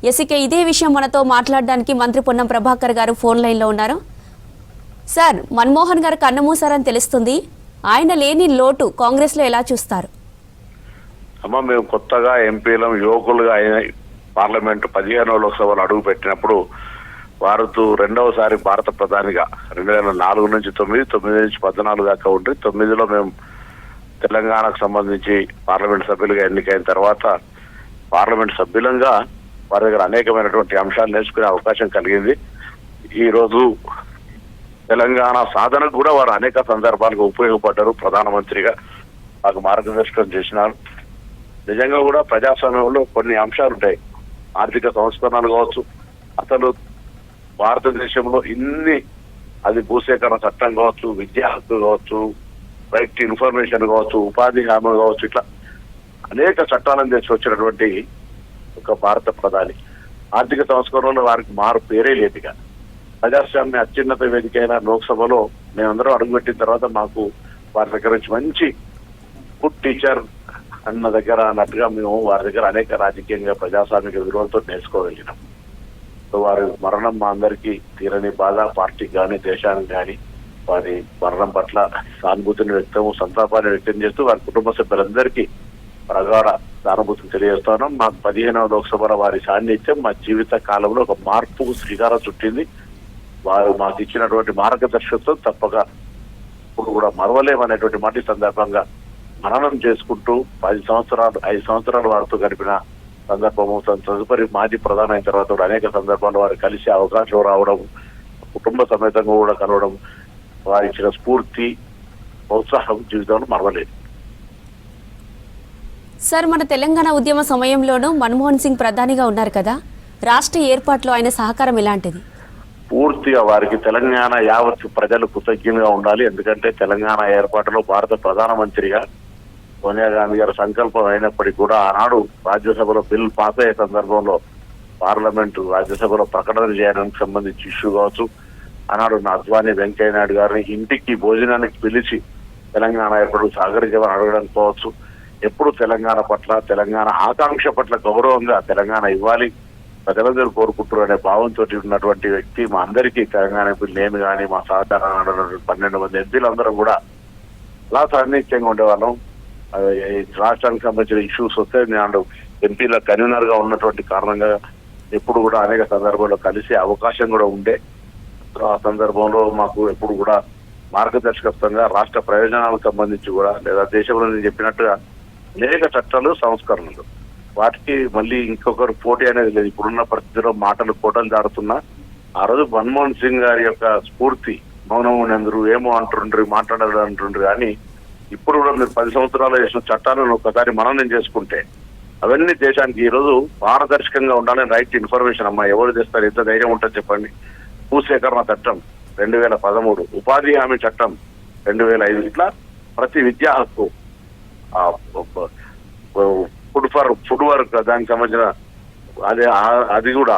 ఇక ఇదే విషయం మనతో మాట్లాడడానికి మంత్రి పొన్నం ప్రభాకర్ గారు ఫోన్ లైన్లో ఉన్నారు. సార్, మన్మోహన్ గారు కన్నమూసారని తెలుస్తుంది. ఆయన లేని లోటు కాంగ్రెస్లో ఎలా చూస్తారు? అమ్మ, మేము కొత్తగా ఎంపీలం యువకులుగా అయిన పార్లమెంటు 15వ లోక్సభలో అడుగు పెట్టినప్పుడు వారు రెండవసారి భారత ప్రధానిగా 2004 నుంచి 9 నుంచి 14 దాకా ఉండి 9లో మేము తెలంగాణకు సంబంధించి పార్లమెంట్ సభ్యులుగా ఎన్నికైన తర్వాత పార్లమెంట్ సభ్యులంగా వారి దగ్గర అనేకమైనటువంటి అంశాలు నేర్చుకునే అవకాశం కలిగింది. ఈ రోజు తెలంగాణ సాధనకు కూడా వారు అనేక సందర్భాలకు ఉపయోగపడ్డారు. ప్రధానమంత్రిగా మాకు మార్గదర్శకం చేసినారు. నిజంగా కూడా ప్రజాస్వామ్యంలో కొన్ని అంశాలు ఉంటాయి. ఆర్థిక సంస్కరణలు కావచ్చు, అసలు భారతదేశంలో అది భూసేకరణ చట్టం కావచ్చు, విద్యా హక్కు కావచ్చు, రైట్ టు ఇన్ఫర్మేషన్ కావచ్చు, ఉపాధి హామీ కావచ్చు, ఇట్లా అనేక చట్టాలను తెచ్చి వచ్చినటువంటి ఒక భారత ప్రధాని. ఆర్థిక సంస్కరణలో వారికి మారు పేరే లేదుగా. ప్రజాస్వామ్య అత్యున్నత వేదిక అయిన లోక్సభలో మేమందరం అడుగుపెట్టిన తర్వాత మాకు వారి దగ్గర నుంచి మంచి గుడ్ టీచర్ అన్న దగ్గర అన్నట్టుగా మేము వారి దగ్గర అనేక రాజకీయంగా ప్రజాస్వామిక విలువలతో నేర్చుకోగలిగినాం. సో వారి మరణం మా అందరికీ తీరని బాధ. పార్టీకి కానీ దేశానికి కానీ వారి మరణం పట్ల సానుభూతిని సంతాపాన్ని వ్యక్తం చేస్తూ వారి కుటుంబ సభ్యులందరికీ ప్రగాఢ సానుభూతిని తెలియజేస్తాను. మాకు 15వ లోక్సభలో వారి సాన్నిధ్యం మా జీవిత కాలంలో ఒక మార్పుకు శ్రీకారం చుట్టింది. వారు మాకు ఇచ్చినటువంటి మార్గదర్శకత్వం తప్పక ఇప్పుడు కూడా మరవలేమనేటువంటి మాట సందర్భంగా మననం చేసుకుంటూ 5 సంవత్సరాలు వారితో గడిపిన సందర్భము, తదుపరి మాజీ ప్రధాని అయిన తర్వాత కూడా అనేక సందర్భాల్లో వారు కలిసి అవకాశం రావడం, కుటుంబ సమేతంగా కూడా కలవడం, వారి ఇచ్చిన స్ఫూర్తి, ప్రోత్సాహం జీవితంలో మరవలేదు. సార్, మన తెలంగాణ ఉద్యమ సమయంలోనూ మన్మోహన్ సింగ్ ప్రధానిగా ఉన్నారు కదా, రాష్ట్ర ఏర్పాట్లో ఆయన సహకారం ఎలాంటిది? పూర్తిగా వారికి తెలంగాణ యావత్ ప్రజలు కృతజ్ఞంగా ఉండాలి. ఎందుకంటే తెలంగాణ ఏర్పాటులో భారత ప్రధానమంత్రిగా సోనియా గాంధీ గారి సంకల్పం అయినప్పటికీ కూడా ఆనాడు రాజ్యసభలో బిల్ పాస్ అయ్యే సందర్భంలో పార్లమెంటు రాజ్యసభలో ప్రకటన చేయడానికి సంబంధించి ఇష్యూ కావచ్చు, ఆనాడు అద్వానీ వెంకయ్య నాయుడు గారిని ఇంటికి భోజనానికి పిలిచి తెలంగాణ ఏర్పాటు సహకరించమని అడగడం కావచ్చు, ఎప్పుడు తెలంగాణ పట్ల, తెలంగాణ ఆకాంక్ష పట్ల గౌరవంగా తెలంగాణ ఇవ్వాలి, ప్రజలందరూ కోరుకుంటారు అనే భావంతో ఉన్నటువంటి వ్యక్తి. మా అందరికీ తెలంగాణ ఎంపీలు, నేను కానీ మా సహకారం 12 మంది ఎంపీలందరం కూడా అలా సాన్నిధ్యంగా ఉండేవాళ్ళం. రాష్ట్రానికి సంబంధించిన ఇష్యూస్ వస్తే నేను ఎంపీల కన్వీనర్ గా ఉన్నటువంటి కారణంగా ఎప్పుడు కూడా అనేక సందర్భాల్లో కలిసే అవకాశం కూడా ఉండే. ఆ సందర్భంలో మాకు ఎప్పుడు కూడా మార్గదర్శకత్వంగా రాష్ట్ర ప్రయోజనాలకు సంబంధించి కూడా, లేదా దేశంలో నేను చెప్పినట్టుగా అనేక చట్టాలు, సంస్కరణలు, వాటికి మళ్ళీ ఇంకొకరు పోటీ అనేది లేదు. ఇప్పుడున్న పరిస్థితిలో మాటలు కోటలు దాడుతున్నా ఆ రోజు మన్మోహన్ సింగ్ గారి యొక్క స్ఫూర్తి, మౌనం అందరూ ఏమో అంటుండ్రు, మాట్లాడారు అంటుండ్రు, కానీ ఇప్పుడు కూడా మీరు 10 సంవత్సరాలు చేసిన చట్టాలను ఒకసారి మననం చేసుకుంటే అవన్నీ దేశానికి ఈ రోజు పారదర్శకంగా ఉండాలని రైట్ ఇన్ఫర్మేషన్ అమ్మా ఎవరు చేస్తారు? ఎంత ధైర్యం ఉంటుంది చెప్పండి. భూసేకరణ చట్టం 2013, ఉపాధి హామీ చట్టం 2005, ఇట్లా ప్రతి విద్యా హక్కు, ఫుడ్ వర్క్ దానికి సంబంధించిన అది కూడా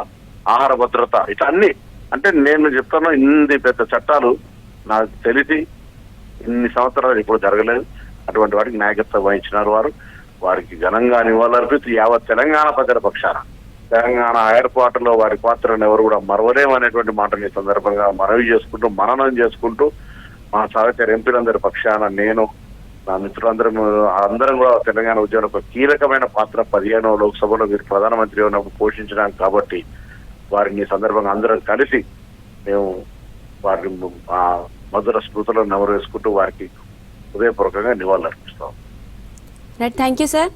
ఆహార భద్రత, ఇట్లా అన్ని. అంటే నేను చెప్తాను, ఇన్ని పెద్ద చట్టాలు నాకు తెలిసి ఇన్ని సంవత్సరాలు ఇప్పుడు జరగలేదు. అటువంటి వాటికి నాయకత్వం వహించినారు వారు. వారికి ఘనంగా నివాళులర్పిస్తూ యావత్ తెలంగాణ ప్రజల పక్షాన తెలంగాణ ఏర్పాటులో వారి పాత్రను ఎవరు కూడా మరవలేమనేటువంటి మాటని సందర్భంగా మనవి చేసుకుంటూ, మననం చేసుకుంటూ, మా సహచర ఎంపీలందరి పక్షాన నేను, నా మిత్రులందరం కూడా తెలంగాణ ఉద్యమంలో ఒక కీలకమైన పాత్ర 15వ లోక్సభలో మీరు ప్రధానమంత్రి ఉన్నప్పుడు పోషించడానికి. కాబట్టి వారిని సందర్భంగా అందరం కలిసి మేము వారిని మధుర స్మృతులను నెమరు వేసుకుంటూ వారికి హృదయపూర్వకంగా నివాళులు అర్పిస్తాం. Thank you sir.